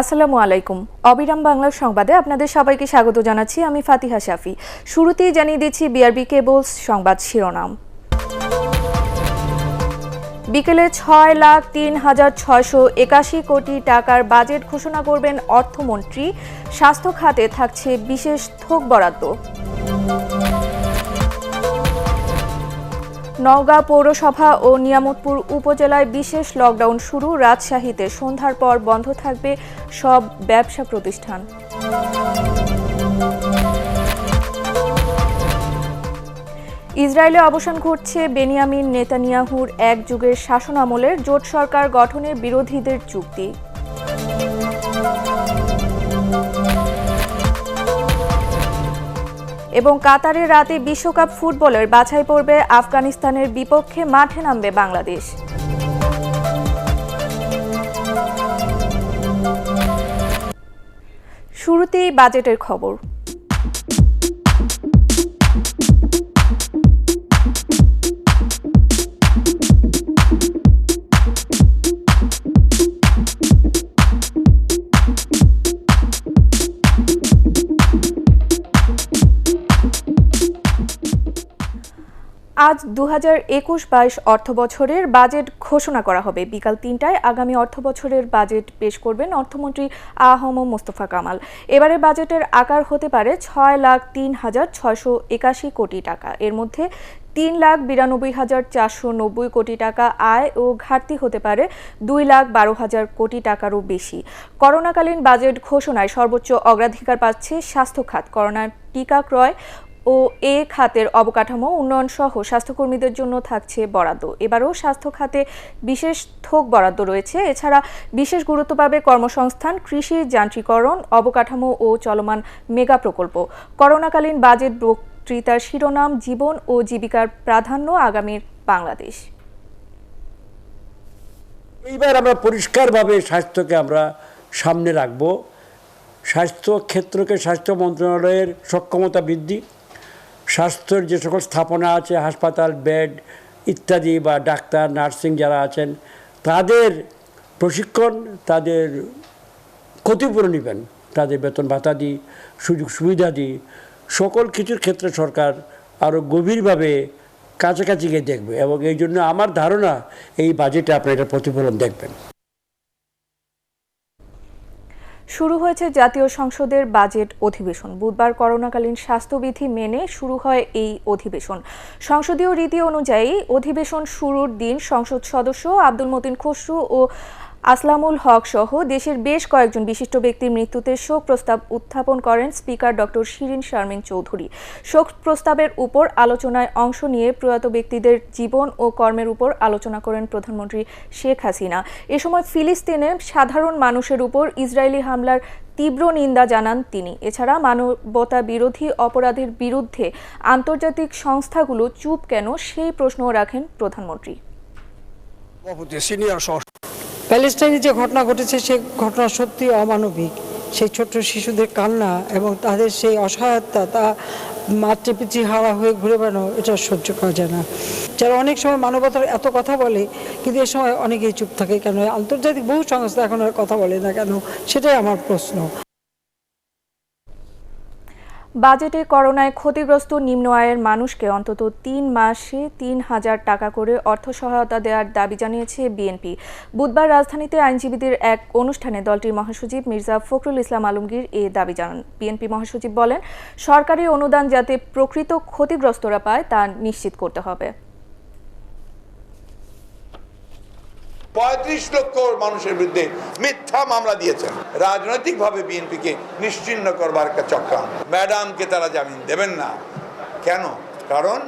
আসসালামু আলাইকুম। অবিরাম বাংলার সংবাদে আপনাদের সবাইকে স্বাগত জানাচ্ছি। আমি ফাতিহা শাফি। শুরুতেই জানিয়ে দিচ্ছি বিআরবি কেবলস সংবাদ শিরোনাম। বিকেলে ৬,০৩,৬৮১ কোটি টাকার বাজেট ঘোষণা করবেন অর্থমন্ত্রী। স্বাস্থ্য খাতে থাকছে বিশেষ থোক বরাদ্দ। নওগাঁ পৌরসভা ও নিয়ামতপুর উপজেলায় বিশেষ লকডাউন শুরু। রাজশাহীতে সন্ধ্যার পর বন্ধ থাকবে সব ব্যবসা প্রতিষ্ঠান। ইসরায়েলে অবসান ঘটছে বেনিয়ামিন নেতানিয়াহুর এক যুগের শাসনামলের জোট সরকার গঠনের বিরোধীদের যুক্তি। এবং কাতারে রাতে বিশ্বকাপ ফুটবলের বাছাই পর্বে আফগানিস্তানের বিপক্ষে মাঠে নামবে বাংলাদেশ। শুরুতেই বাজেটের খবর। আজ 2021-22 অর্থবছরের বাজেট ঘোষণা করা হবে। বিকাল ৩টায় আগামী অর্থবছরের বাজেট পেশ করবেন অর্থমন্ত্রী আ.হ.ম মোস্তফা কামাল। এবারের বাজেটের আকার হতে পারে ৬,০৩,৬৮১ কোটি টাকা। এর মধ্যে ৩,৯২,৪৯০ কোটি টাকা আয় ও ঘাটতি হতে পারে 2,12,০০০ কোটি টাকারও বেশি। করোনাকালীন বাজেট ঘোষণায় সর্বোচ্চ অগ্রাধিকার পাচ্ছে স্বাস্থ্য খাত। করোনার টিকা ক্রয় ও এ খাতের অবকাঠামো উন্নয়ন সহ স্বাস্থ্যকর্মীদের জন্য থাকছে বরাদ্দ। এবারও স্বাস্থ্য খাতে বিশেষ থোক বরাদ্দ রয়েছে। এছাড়া বিশেষ গুরুত্ব পাবে কর্মসংস্থান, কৃষি যান্ত্রিকরণ, অবকাঠামো ও চলমান মেগা প্রকল্প। করোনাকালীন বাজেট বক্তৃতার শিরোনাম জীবন ও জীবিকার প্রাধান্য আগামীর বাংলাদেশ। এইবার আমরা পরিষ্কারভাবে স্বাস্থ্যকে আমরা সামনে রাখব। স্বাস্থ্য ক্ষেত্রকে স্বাস্থ্য মন্ত্রণালয়ের সক্ষমতা বৃদ্ধি, স্বাস্থ্যের যে সকল স্থাপনা আছে, হাসপাতাল, বেড ইত্যাদি বা ডাক্তার, নার্সিং যারা আছেন তাদের প্রশিক্ষণ, তাদের ক্ষতিপূরণ নেবেন, তাদের বেতন ভাতা দিই, সুযোগ সুবিধা দিই, সকল কিছুর ক্ষেত্রে সরকার আরও গভীরভাবে কাছাকাছি গিয়ে দেখবে এবং এই জন্য আমার ধারণা এই বাজেটে আপনারা এটার প্রতিফলন দেখবেন। শুরু হয়েছে জাতীয় সংসদের বাজেট অধিবেশন। বুধবার করোনাকালীন স্বাস্থ্যবিধি মেনে শুরু হয় এই অধিবেশন। সংসদীয় রীতি অনুযায়ী অধিবেশন শুরুর দিন সংসদ সদস্য আব্দুল মতিন খসরু ও আসলামুল হক সহ দেশের বেশ কয়েকজন বিশিষ্ট ব্যক্তির মৃত্যুতে শোক প্রস্তাব উত্থাপন করেন স্পিকার ডক্টর শিরিন শারমিন চৌধুরী। শোক প্রস্তাবের উপর আলোচনায় অংশ নিয়ে প্রয়াত ব্যক্তিদের জীবন ও কর্মের উপর আলোচনা করেন প্রধানমন্ত্রী শেখ হাসিনা। এ সময় ফিলিস্তিনে সাধারণ মানুষের উপর ইসরায়েলি হামলার তীব্র নিন্দা জানান তিনি। এছাড়া মানবতা বিরোধী অপরাধের বিরুদ্ধে আন্তর্জাতিক সংস্থাগুলো চুপ কেন সেই প্রশ্নও রাখেন প্রধানমন্ত্রী। প্যালেস্টাইনে যে ঘটনা ঘটেছে সে ঘটনা সত্যি অমানবিক। সেই ছোট্ট শিশুদের কান্না এবং তাদের সেই অসহায়তা, তা মাতৃ পিতৃ হারা হয়ে ঘুরে বেড়ানো, এটা সহ্য করা যায় না। যারা অনেক সময় মানবতার এত কথা বলে কিন্তু এ সময় অনেকেই চুপ থাকে কেন? আন্তর্জাতিক বহু সংস্থা এখন আর কথা বলে না কেন? সেটাই আমার প্রশ্ন। বাজেটে করোনায় ক্ষতিগ্রস্ত নিম্ন আয়ের মানুষকে অন্তত 3 মাসে 3,000 টাকা করে অর্থ সহায়তা দেওয়ার দাবি জানিয়েছে বিএনপি। বুধবার রাজধানীতে আইনজীবীদের এক অনুষ্ঠানে দলটির মহাসচিব মির্জা ফখরুল ইসলাম আলমগীর এ দাবি জানান। বিএনপি মহাসচিব বলেন, সরকারি অনুদান যাতে প্রকৃত ক্ষতিগ্রস্তরা পায় তা নিশ্চিত করতে হবে। 35 লক্ষ মানুষের বিরুদ্ধে মিথ্যা মামলা দিয়েছেন। রাজনৈতিকভাবে বিএনপিকে নিশ্চিহ্ন করবার একটা চক্রান্ত। ম্যাডামকে তারা জামিন দেবেন না। কেন? কারণ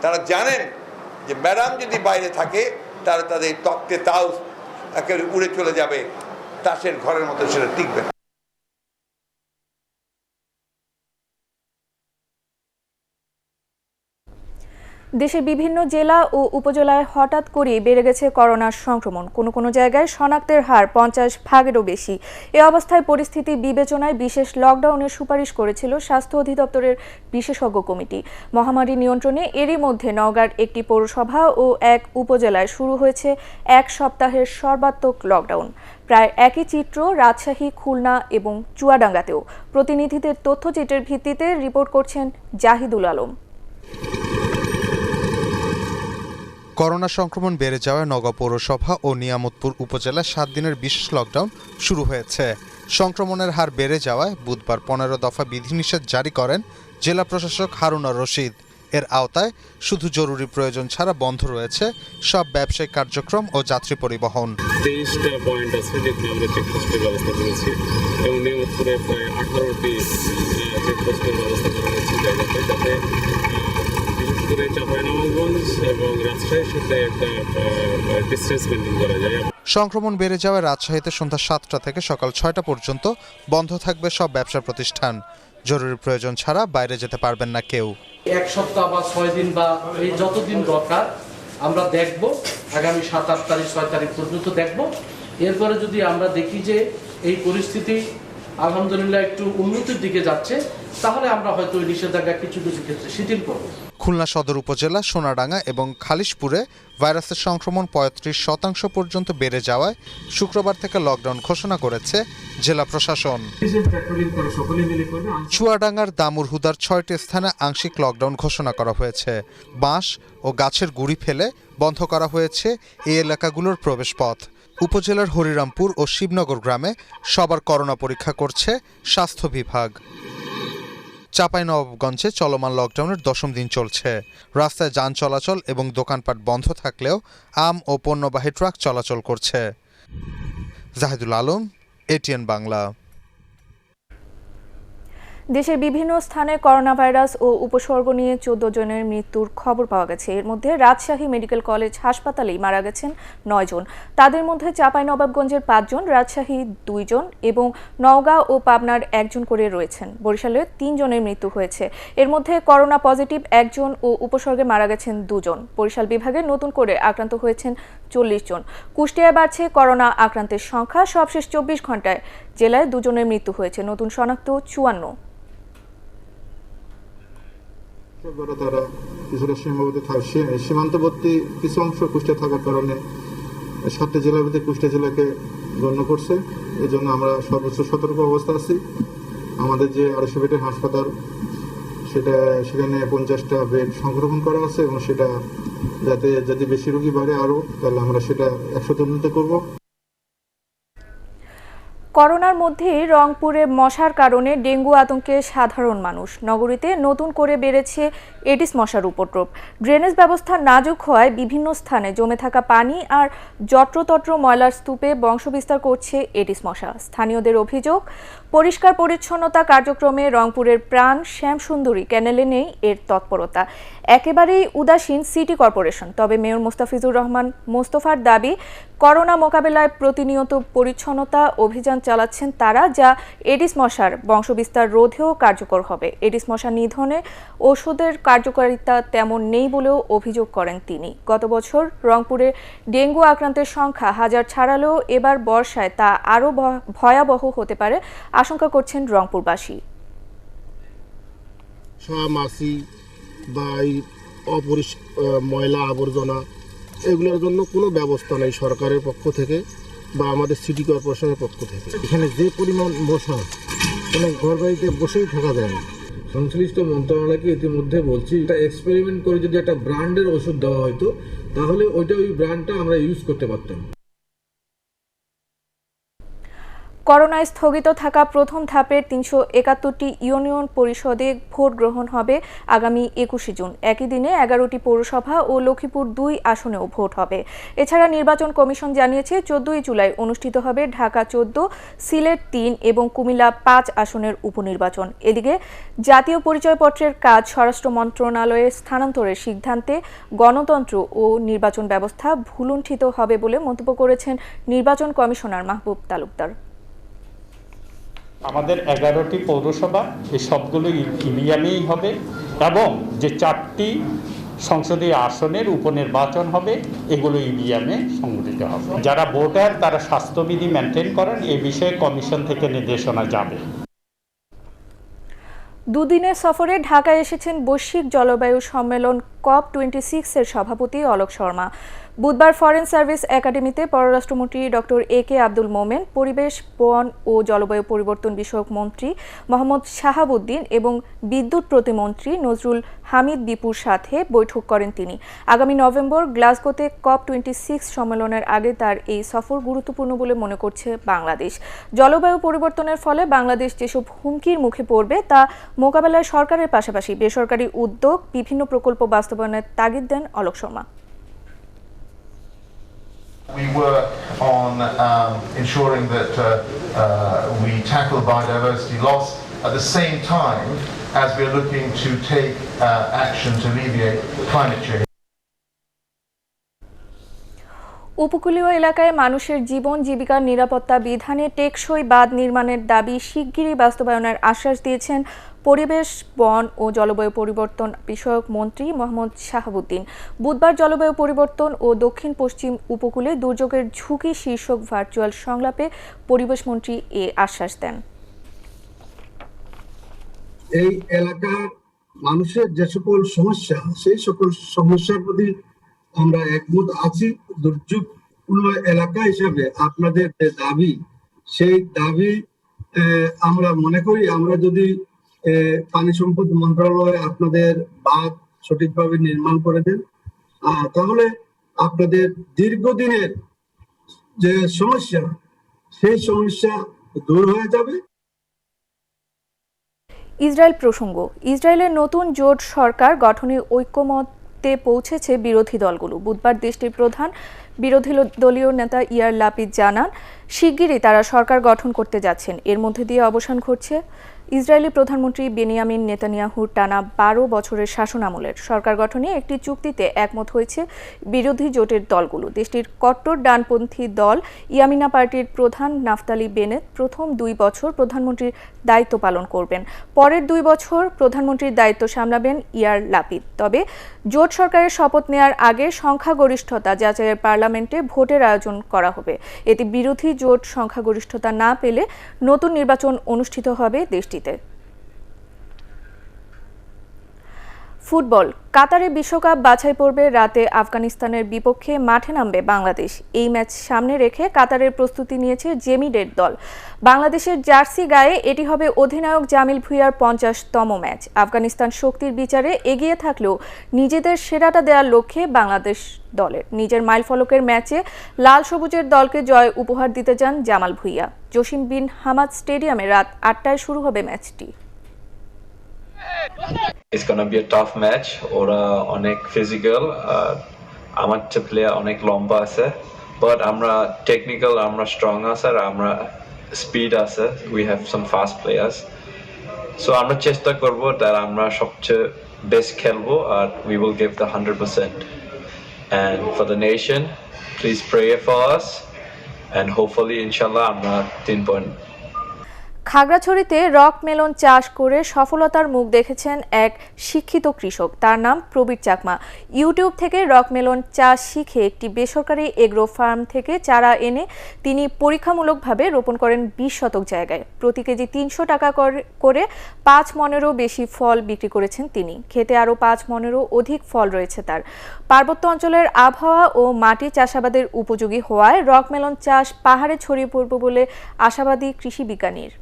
তারা জানেন যে ম্যাডাম যদি বাইরে থাকে তারা তাদের তক্তে তাও একেবারে উড়ে চলে যাবে, তাসের ঘরের মতো সেটা টিকবে না। দেশের বিভিন্ন জেলা ও উপজেলায় হঠাৎ করেই বেড়ে গেছে করোনার সংক্রমণ। কোনো কোনো জায়গায় শনাক্তের হার 50%-এরও বেশি। এ অবস্থায় পরিস্থিতি বিবেচনায় বিশেষ লকডাউনের সুপারিশ করেছিল স্বাস্থ্য অধিদপ্তরের বিশেষজ্ঞ কমিটি। মহামারী নিয়ন্ত্রণে এরই মধ্যে নওগাঁর একটি পৌরসভা ও এক উপজেলায় শুরু হয়েছে 1 সপ্তাহের সর্বাত্মক লকডাউন। প্রায় একই চিত্র রাজশাহী, খুলনা এবং চুয়াডাঙ্গাতেও। প্রতিনিধিদের তথ্যচিত্রের ভিত্তিতে রিপোর্ট করছেন জাহিদুল আলম। করোনা সংক্রমণ বেড়ে যাওয়ায় নওগাঁ পৌরসভা ও নিয়ামতপুর উপজেলায় 7 দিনের বিশেষ লকডাউন শুরু হয়েছে। সংক্রমণের হার বেড়ে যাওয়ায় বুধবার 15 দফা বিধিনিষেধ জারি করেন জেলা প্রশাসক হারুনা রশিদ। এর আওতায় শুধু জরুরি প্রয়োজন ছাড়া বন্ধ রয়েছে সব ব্যবসায়িক কার্যক্রম ও যাত্রী পরিবহন। 23টা পয়েন্ট আছে যেখানে আমরা চেকপোস্টের ব্যবস্থা করেছি এবং নিয়মিতপুরে প্রায় 18টি চেকপোস্টের ব্যবস্থা করা হয়েছে জায়গাতে, যাতে বিশেষ করে চাঁপাইনবাবগঞ্জ এবং রাজশাহীর সাথে একটা ডিস্টেন্স মেনটেন করা যায়। সংক্রমণ বেড়ে যাওয়ায় রাজশাহীতে সন্ধ্যা 7টা থেকে সকাল 6টা পর্যন্ত বন্ধ থাকবে সব ব্যবসা প্রতিষ্ঠান। জরুরি প্রয়োজন ছাড়া বাইরে যেতে পারবেন না কেউ। 1 সপ্তাহ বা 6 দিন বা এই যতদিন দরকার আমরা দেখব, আগামী 7, 8 তারিখ 6 তারিখ পর্যন্ত দেখব। এরপরে যদি আমরা দেখি যে এই পরিস্থিতি আলহামদুলিল্লাহ একটু উন্নতির দিকে যাচ্ছে, তাহলে আমরা হয়তো ওই নিষেধাজ্ঞা কিছু কিছু ক্ষেত্রে শিথিল করব। খুলনা সদর উপজেলা সোনাডাঙ্গা এবং খালিশপুরে ভাইরাসের সংক্রমণ 35% পর্যন্ত বেড়ে যাওয়ায় শুক্রবার থেকে লকডাউন ঘোষণা করেছে জেলা প্রশাসন। চুয়াডাঙ্গার দামুরহুদার 6টি স্থানে আংশিক লকডাউন ঘোষণা করা হয়েছে। বাঁশ ও গাছের গুঁড়ি ফেলে বন্ধ করা হয়েছে এই এলাকাগুলোর প্রবেশপথ। উপজেলার হরিরামপুর ও শিবনগর গ্রামে সবার করোনা পরীক্ষা করছে স্বাস্থ্য বিভাগ। চাঁপাইনবাবগঞ্জে চলমান লকডাউনের 10ম দিন চলছে। রাস্তায় যান চলাচল এবং দোকানপাট বন্ধ থাকলেও আম ও পণ্যবাহী ট্রাক চলাচল করছে। জাহিদুল আলম, এটিএন বাংলা। দেশের বিভিন্ন স্থানে করোনা ভাইরাস ও উপসর্গ নিয়ে 14 জনের মৃত্যুর খবর পাওয়া গেছে। এর মধ্যে রাজশাহী মেডিকেল কলেজ হাসপাতালেই মারা গেছেন 9 জন। তাদের মধ্যে চাঁপাইনবাবগঞ্জের 5 জন, রাজশাহী 2 জন এবং নওগাঁ ও পাবনার 1 জন করে রয়েছেন। বরিশালে 3 জনের মৃত্যু হয়েছে। এর মধ্যে করোনা পজিটিভ 1 জন ও উপসর্গে মারা গেছেন 2 জন। বরিশাল বিভাগে নতুন করে আক্রান্ত হয়েছেন 40 জন। কুষ্টিয়ায় বাড়ছে করোনা আক্রান্তের সংখ্যা। সবশেষ 24 ঘন্টায় জেলায় 2 জনের মৃত্যু হয়েছে। নতুন শনাক্ত 54। তারা কিছুটা সীমান্তবর্তী কিছু অংশ কুষ্টিয়া থাকার কারণে 7টি জেলার মধ্যে কুষ্টিয়া জেলাকে গণ্য করছে। এই জন্য আমরা সর্বোচ্চ সতর্ক অবস্থা আছি। আমাদের যে 250 বেডের হাসপাতাল, সেখানে 50টা বেড সংরক্ষণ করা আছে এবং সেটা যাতে যদি বেশি রোগী বাড়ে আরও, তাহলে আমরা সেটা 100তে উন্নীত করব। করোনার মধ্যে রংপুরে মশার কারণে ডেঙ্গু আতঙ্কে সাধারণ মানুষ। নগরীতে নতুন করে বেড়েছে এডিস মশার উপদ্রব। ড্রেনেজ ব্যবস্থা নাজুক হওয়ায় বিভিন্ন স্থানে জমে থাকা পানি আর যত্রতত্র ময়লার স্তূপে বংশবিস্তার করছে এডিস মশা। স্থানীয়দের অভিযোগ, পরিষ্কার পরিচ্ছন্নতা কার্যক্রমে রংপুরের প্রাণ শ্যামসুন্দরী ক্যানেলে নেই এর তৎপরতা। একেবারেই উদাসীন সিটি কর্পোরেশন। তবে মেয়র মোস্তাফিজুর রহমান মোস্তফার দাবি, করোনা মোকাবেলায় প্রতিনিয়ত পরিচ্ছন্নতা অভিযান চালাচ্ছেন তারা, যা এডিস মশার বংশবিস্তার রোধেও কার্যকর হবে। এডিস মশা নিধনে ওষুধের কার্যকারিতা তেমন নেই বলেও অভিযোগ করেন তিনি। গত বছর রংপুরে ডেঙ্গু আক্রান্তের সংখ্যা 1000 ছাড়ালেও এবার বর্ষায় তা আরও ভয়াবহ হতে পারে আশঙ্কা করছেন রংপুরবাসী। মাছি বা ময়লা আবর্জনা এগুলোর জন্য কোনো ব্যবস্থা নেই সরকারের পক্ষ থেকে বা আমাদের সিটি কর্পোরেশনের পক্ষ থেকে। এখানে যে পরিমাণ মশা, কোনো ঘর বাড়িতে বসেই থাকা যায় না। সংশ্লিষ্ট মন্ত্রণালয়কে ইতিমধ্যে বলছি, এটা এক্সপেরিমেন্ট করে যদি একটা ব্র্যান্ডের ওষুধ দেওয়া হতো, তাহলে ওই ব্র্যান্ডটা আমরা ইউজ করতে পারতাম। করোনায় স্থগিত থাকা প্রথম ধাপের 371টি ইউনিয়ন পরিষদে ভোট গ্রহণ হবে আগামী 21 জুন। একই দিনে 11টি পৌরসভা ও লক্ষ্মীপুর 2 আসনেও ভোট হবে। এছাড়া নির্বাচন কমিশন জানিয়েছে 14 জুলাই অনুষ্ঠিত হবে ঢাকা 14, সিলেট 3 এবং কুমিল্লা 5 আসনের উপনির্বাচন। এদিকে জাতীয় পরিচয়পত্রের কাজ স্বরাষ্ট্র মন্ত্রণালয়ে স্থানান্তরের সিদ্ধান্তে গণতন্ত্র ও নির্বাচন ব্যবস্থা ভুলুণ্ঠিত হবে বলে মন্তব্য করেছেন নির্বাচন কমিশনার মাহবুব তালুকদার। আমাদের 11টি পৌরসভা, এই সবগুলো ইভিএমেই হবে এবং যে 4টি সংসদীয় আসনের উপনির্বাচন হবে, এগুলো ইভিএমে সংগঠিত হবে। যারা ভোটার তারা স্বাস্থ্যবিধি মেনটেন করেন, এই বিষয়ে কমিশন থেকে নির্দেশনা যাবে। দুদিনের সফরে ঢাকায় এসেছেন বৈশ্বিক জলবায়ু সম্মেলন COP26 এর সভাপতি অলোক শর্মা। বুধবার ফরেন সার্ভিস একাডেমিতে পররাষ্ট্রমন্ত্রী ডক্টর AK আব্দুল মোমেন, পরিবেশ, বন ও জলবায়ু পরিবর্তন বিষয়ক মন্ত্রী মোহাম্মদ শাহাবুদ্দিন এবং বিদ্যুৎ প্রতিমন্ত্রী নজরুল হামিদ বিপুর সাথে বৈঠক করেন তিনি। আগামী নভেম্বর গ্লাসগোতে COP26 সম্মেলনের আগে তার এই সফর গুরুত্বপূর্ণ বলে মনে করছে বাংলাদেশ। জলবায়ু পরিবর্তনের ফলে বাংলাদেশ যেসব হুমকির মুখে পড়বে তা মোকাবেলায় সরকারের পাশাপাশি বেসরকারি উদ্যোগ, বিভিন্ন প্রকল্প বাস্তবায়নের তাগিদ দেন Alok Sharma. We work on ensuring that we tackle biodiversity loss at the same time as we are looking to take action to alleviate climate change. উপকূলীয় এলাকায় মানুষের জীবন জীবিকার নিরাপত্তা বিধানে টেকসই বাঁধ নির্মাণের দাবি শিগগিরই বাস্তবায়নের আশ্বাস দিয়েছেন পরিবেশ, বন ও জলবায়ু পরিবর্তন বিষয়ক মন্ত্রী মোহাম্মদ শাহাবুদ্দিন। বুধবার জলবায়ু পরিবর্তন ও দক্ষিণ পশ্চিম উপকূলে দুর্যোগের ঝুঁকি শীর্ষক ভার্চুয়াল সংলাপে পরিবেশ মন্ত্রী এ আশ্বাস দেন। এই এলাকার মানুষের যে সকল সমস্যা, সেই সকল সমস্যার প্রতি আমরা একমত আছি। দুর্যোগ এলাকা হিসাবে আপনাদের যে দাবি, সেই দাবি আমরা মনে করি আমরা যদি পানি সম্পদ মন্ত্রণালয় আপনাদের বাঁধ সঠিকভাবে নির্মাণ করে দেন, তাহলে আপনাদের দীর্ঘদিনের যে সমস্যা, সেই সমস্যা দূর হয়ে যাবে। ইসরায়েল প্রসঙ্গ। ইসরায়েলের নতুন জোট সরকার গঠনে ঐক্যমত্যে পৌঁছেছে বিরোধী দলগুলো। বুধবার দেশটির প্রধান বিরোধী দলীয় নেতা ইয়ার লাপিদ জানান, শিগগিরই তারা সরকার গঠন করতে যাচ্ছেন। এর মধ্যে দিয়ে অবসান ঘটছে ইসরায়েলি প্রধানমন্ত্রী বেনিয়ামিন নেতানিয়াহুর টানা 12 বছরের শাসনামলের। সরকার গঠনে একটি চুক্তিতে একমত হয়েছে বিরোধী জোটের দলগুলো। দেশটির কট্টর ডানপন্থী দল ইয়ামিনা পার্টির প্রধান নাফতালি বেনেট প্রথম 2 বছর প্রধানমন্ত্রীর দায়িত্ব পালন করবেন। পরের 2 বছর প্রধানমন্ত্রীর দায়িত্ব সামলাবেন ইয়ার লাপিদ। তবে জোট সরকারের শপথ নেওয়ার আগে সংখ্যাগরিষ্ঠতা যাচাইয়ের পার্লামেন্টে ভোটের আয়োজন করা হবে। এতে বিরোধী জোট সংখ্যাগরিষ্ঠতা না পেলে নতুন নির্বাচন অনুষ্ঠিত হবে দেশটিতে। ফুটবল। কাতারে বিশ্বকাপ বাছাই পর্বে রাতে আফগানিস্তানের বিপক্ষে মাঠে নামবে বাংলাদেশ। এই ম্যাচ সামনে রেখে কাতারের প্রস্তুতি নিয়েছে জেমিডের দল। বাংলাদেশের জার্সি গায়ে এটি হবে অধিনায়ক জামিল ভুঁইয়ার 50তম ম্যাচ। আফগানিস্তান শক্তির বিচারে এগিয়ে থাকলেও নিজেদের সেরাটা দেওয়ার লক্ষ্যে বাংলাদেশ দলের নিজের মাইলফলকের ম্যাচে লাল সবুজের দলকে জয় উপহার দিতে যান জামাল ভুঁইয়া। জসিম বিন হামাদ স্টেডিয়ামে রাত 8টায় শুরু হবে ম্যাচটি। It's gonna be a tough match. ওরা অনেক ফিজিক্যাল, আমার প্লেয়ার অনেক লম্বা আছে, বাট আমরা টেকনিক্যাল, আমরা স্ট্রং আছে, আর আমরা স্পিড আছে। We have some fast players, so আমরা চেষ্টা করবো তার আমরা সবচেয়ে বেস্ট খেলবো, আর we will give the 100%. And for the nation, please pray for us, and hopefully inshallah আমরা 3 পয়েন্ট। খাগড়াছড়িতে রক মেলন চাষ করে সফলতার মুখ দেখেছেন এক শিক্ষিত কৃষক। তার নাম প্রবীর চাকমা। ইউটিউব থেকে রক মেলন চাষ শিখে একটি বেসরকারি এগ্রো ফার্ম থেকে চারা এনে তিনি পরীক্ষামূলকভাবে রোপণ করেন 20 শতক জায়গায়। প্রতি কেজি 300 টাকা করে 5 মনেরও বেশি ফল বিক্রি করেছেন তিনি। খেতে আরও 5 মনেরও অধিক ফল রয়েছে তার। পার্বত্য অঞ্চলের আবহাওয়া ও মাটি চাষাবাদের উপযোগী হওয়ায় রক মেলন চাষ পাহাড়ে ছড়িয়ে পড়বে বলে আশাবাদী কৃষি বিজ্ঞানীর।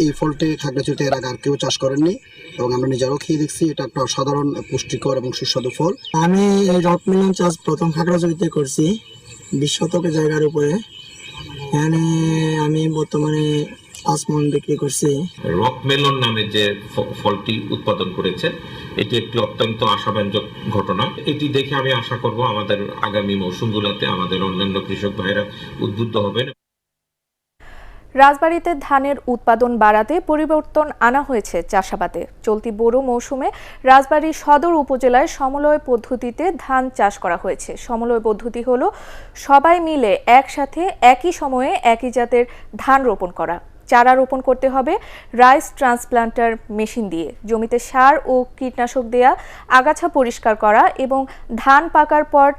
এই ফলটি খাগড়াছড়িতে এর আগে আর কেউ চাষ করেননি এবং আমরা নিজেরাও খেয়ে দেখছি। এটা একটা সাধারণ পুষ্টিকর এবং সুস্বাদু ফল। আমি এই রক মেলন চাষ প্রথম খাগড়াছড়িতে করছি 20 শতক জায়গার উপরে। এখানে আমি বর্তমানে 5 মণ বিক্রি করছি। রক মেলন নামে যে ফলটি উৎপাদন করেছে, এটি একটি অত্যন্ত আশাব্যঞ্জক ঘটনা। এটি দেখে আমি আশা করব আমাদের আগামী মৌসুমগুলোতে আমাদের অন্যান্য কৃষক ভাইরা উদ্বুদ্ধ হবেন। রাজবাড়ীতে ধানের উৎপাদন বাড়াতে পরিবর্তন আনা হয়েছে চাষাবাদে। চলতি বোরো মৌসুমে রাজবাড়ী সদর উপজেলায় সমলয় পদ্ধতিতে ধান চাষ করা হয়েছে। সমলয় পদ্ধতি হলো সবাই মিলে একসাথে একই সময়ে একই জাতের ধান রোপণ করা। চারা রোপণ করতে হবে রাইস ট্রান্সপ্লান্টার মেশিন দিয়ে। জমিতে সার ও কীটনাশক দেয়া, আগাছা পরিষ্কার করা এবং ধান পাকার পর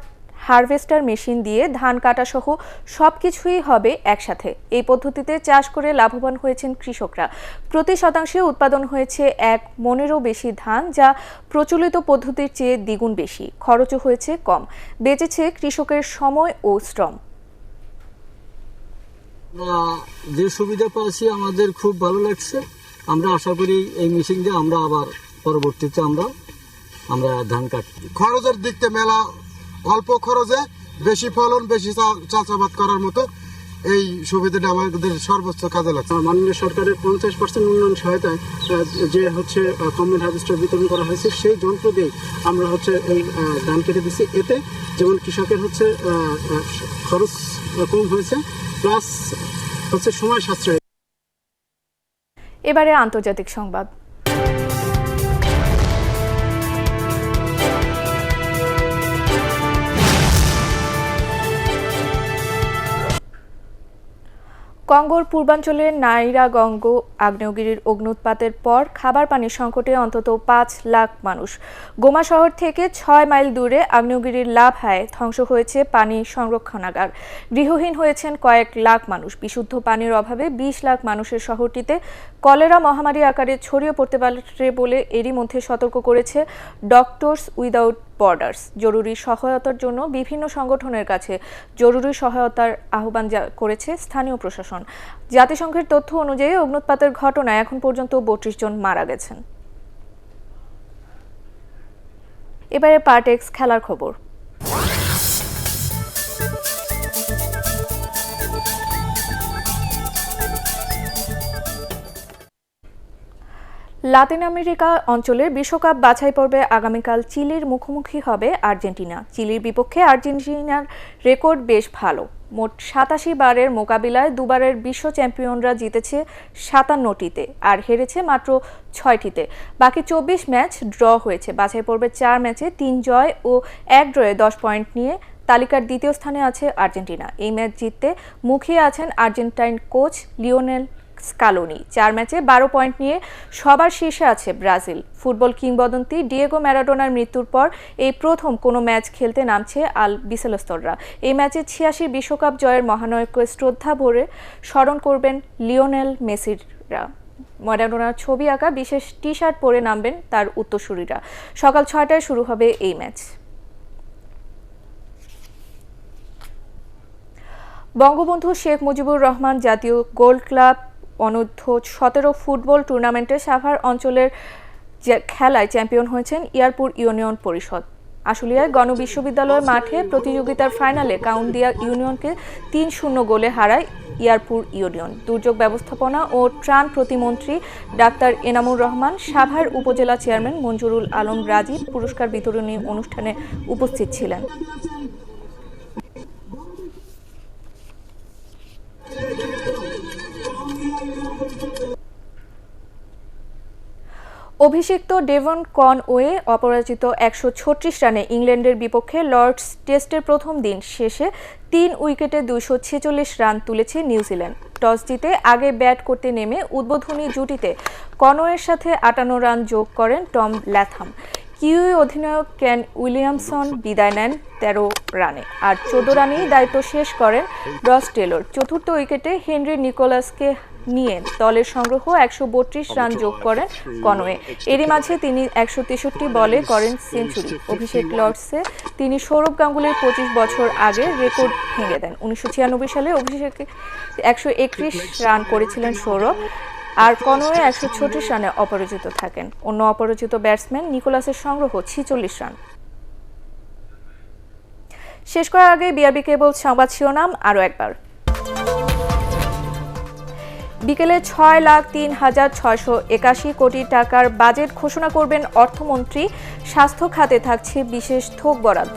হারভেস্টার মেশিন দিয়ে ধান কাটা সহ সবকিছুই হবে একসাথে। এই পদ্ধতিতে চাষ করে লাভবান হয়েছেন কৃষকরা। প্রতি শতাংশে উৎপাদন হয়েছে 1 মনেরও বেশি ধান, যা প্রচলিত পদ্ধতির চেয়ে দ্বিগুণ বেশি। খরচও হয়েছে কম, বেঁচেছে কৃষকের সময় ও শ্রম। যে সুবিধা পাচ্ছি আমাদের খুব ভালো লাগছে। আমরা আশা করি এই মেশিন দিয়ে আমরা আবার পরবর্তীতে আমরা ধান কাটব। খরচের দিক থেকে মেলা অল্প খরচে বেশি ফলন, বেশি চাষাবাদ করার মতো এই সুবিধাটা আমাদের সর্বোচ্চ কাজে লাগছে। মাননীয় সরকারের 50% উন্নয়ন সহায়তায় যে হচ্ছে কম্বাইন হারভেস্টার বিতরণ করা হয়েছে, সেই যন্ত্র দিয়ে আমরা এই ধান কেটে দিচ্ছি। এতে যেমন কৃষকের খরচ কম হয়েছে, প্লাস সময় সাশ্রয়। এবারে আন্তর্জাতিক সংবাদ। কঙ্গোর পূর্বাঞ্চলের নাইরাগঙ্গ আগ্নেয়গিরির অগ্ন্যুৎপাতের পর খাবার পানির সংকটে অন্তত 5 লাখ মানুষ। গোমা শহর থেকে 6 মাইল দূরে আগ্নেয়গিরির লাভায় ধ্বংস হয়েছে পানি সংরক্ষণাগার। গৃহহীন হয়েছেন কয়েক লাখ মানুষ। বিশুদ্ধ পানির অভাবে 20 লাখ মানুষের শহরটিতে কলেরা মহামারী আকারে ছড়িয়ে পড়তে পারে বলে এরই মধ্যে সতর্ক করেছে ডক্টরস উইদাউট বর্ডার্স। জরুরি সহায়তার জন্য বিভিন্ন সংগঠনের কাছে জরুরি সহায়তার আহ্বান করেছে স্থানীয় প্রশাসন। জাতিসংঘের তথ্য অনুযায়ী অগ্ন্যুৎপাতের ঘটনায় এখন পর্যন্ত 32 জন মারা গেছেন। এবারে পার্টেক্স খেলার খবর। লাতিন আমেরিকা অঞ্চলের বিশ্বকাপ বাছাই পর্বে আগামীকাল চিলির মুখোমুখি হবে আর্জেন্টিনা। চিলির বিপক্ষে আর্জেন্টিনার রেকর্ড বেশ ভালো। মোট 87 বারের মোকাবিলায় দুবারের বিশ্ব চ্যাম্পিয়নরা জিতেছে 57টিতে আর হেরেছে মাত্র 6টিতে। বাকি 24 ম্যাচ ড্র হয়েছে। বাছাই পর্বে 4 ম্যাচে 3 জয় ও 1 ড্রয়ে 10 পয়েন্ট নিয়ে তালিকার দ্বিতীয় স্থানে আছে আর্জেন্টিনা। এই ম্যাচ জিততে মুখিয়ে আছেন আর্জেন্টাইন কোচ লিওনেল স্কালোনি। 4 ম্যাচে 12 পয়েন্ট নিয়ে সবার শীর্ষে আছে ব্রাজিল। ফুটবল কিংবদন্তি ডিয়েগো ম্যারাডোনার মৃত্যুর পর এই প্রথম কোনো ম্যাচ খেলতে নামছে আল বিসেলস্তররা। এই ম্যাচে 86 বিশ্বকাপ জয়ের মহানায়ককে শ্রদ্ধা ভরে স্মরণ করবেন লিওনেল মেসিরা। ম্যারাডোনার ছবি আঁকা বিশেষ টি শার্ট পরে নামবেন তার উত্তরসূরিরা। সকাল 6টায় শুরু হবে এই ম্যাচ। বঙ্গবন্ধু শেখ মুজিবুর রহমান জাতীয় গোল্ড ক্লাব অনূর্ধ্ব 17 ফুটবল টুর্নামেন্টে সাভার অঞ্চলের খেলায় চ্যাম্পিয়ন হয়েছেন ইয়ারপুর ইউনিয়ন পরিষদ। আশুলিয়ায় গণবিশ্ববিদ্যালয় মাঠে প্রতিযোগিতার ফাইনালে কাউন্দিয়া ইউনিয়নকে 3-0 গোলে হারায় ইয়ারপুর ইউনিয়ন। দুর্যোগ ব্যবস্থাপনা ও ত্রাণ প্রতিমন্ত্রী ডাক্তার এনামুর রহমান, সাভার উপজেলা চেয়ারম্যান মঞ্জুরুল আলম রাজীব পুরস্কার বিতরণী অনুষ্ঠানে উপস্থিত ছিলেন। অভিষিক্ত ডেভন কনওয়ে অপরাজিত 136 রানে ইংল্যান্ডের বিপক্ষে লর্ডস টেস্টের প্রথম দিন শেষে 3 উইকেটে 246 রান তুলেছে নিউজিল্যান্ড। টস জিতে আগে ব্যাট করতে নেমে উদ্বোধনী জুটিতে কনওয়ের সাথে 58 রান যোগ করেন টম ল্যাথাম। কিউই অধিনায়ক কেন উইলিয়ামসন বিদায় নেন 13 রানে, আর 14 রানেই দায়িত্ব শেষ করেন রস টেলর। চতুর্থ উইকেটে হেনরি নিকোলাসকে নিয়ে দলের সংগ্রহ 132 রান যোগ করেন কনওয়ে। এরই মাঝে তিনি 163 বলে করেন সেঞ্চুরি। অভিষেক লর্ডসে তিনি সৌরভ গাঙ্গুলির 25 বছর আগের রেকর্ড ভেঙে দেন। 1996 সালে অভিষেকে 131 রান করেছিলেন সৌরভ, আর কনওয়ে 136 রানে অপরাজিত থাকেন। অন্য অপরাজিত ব্যাটসম্যান নিকোলাসের সংগ্রহ 46 রান। শেষ করার আগে বিআরবি কেবল সংবাদ শিরোনাম আরও একবার। বিকেলে 6,03,681 কোটি টাকার বাজেট ঘোষণা করবেন অর্থমন্ত্রী। স্বাস্থ্য খাতে থাকছে বিশেষ থোক বরাদ্দ।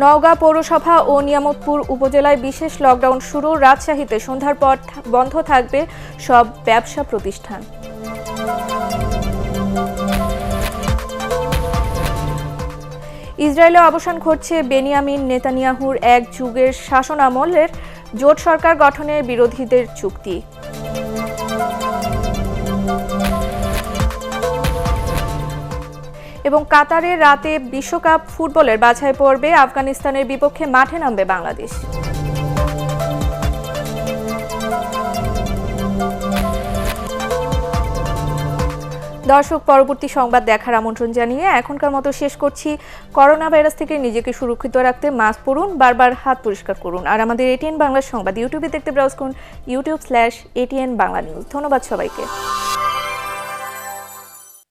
নওগাঁ পৌরসভা ও নিয়ামতপুর উপজেলায় বিশেষ লকডাউন শুরু। রাজশাহীতে সন্ধ্যার পর বন্ধ থাকবে সব ব্যবসা প্রতিষ্ঠান। ইসরায়েলে অবসান ঘটছে বেনিয়ামিন নেতানিয়াহুর এক যুগের শাসনামলের জোট সরকার গঠনের বিরোধীদের চুক্তি। এবং কাতারে রাতে বিশ্বকাপ ফুটবলের বাছাই পর্বে আফগানিস্তানের বিপক্ষে মাঠে নামবে বাংলাদেশ। দর্শক, পরবর্তী সংবাদ দেখার আমন্ত্রণ জানিয়ে এখনকার মতো শেষ করছি। করোনা ভাইরাস থেকে নিজেকে সুরক্ষিত রাখতে মাস্ক পরুন, বারবার হাত পরিষ্কার করুন। আর আমাদের এটিএন বাংলা সংবাদ ইউটিউবে দেখতে ব্রাউজ করুন youtube.com/ATN বাংলা নিউজ। ধন্যবাদ সবাইকে।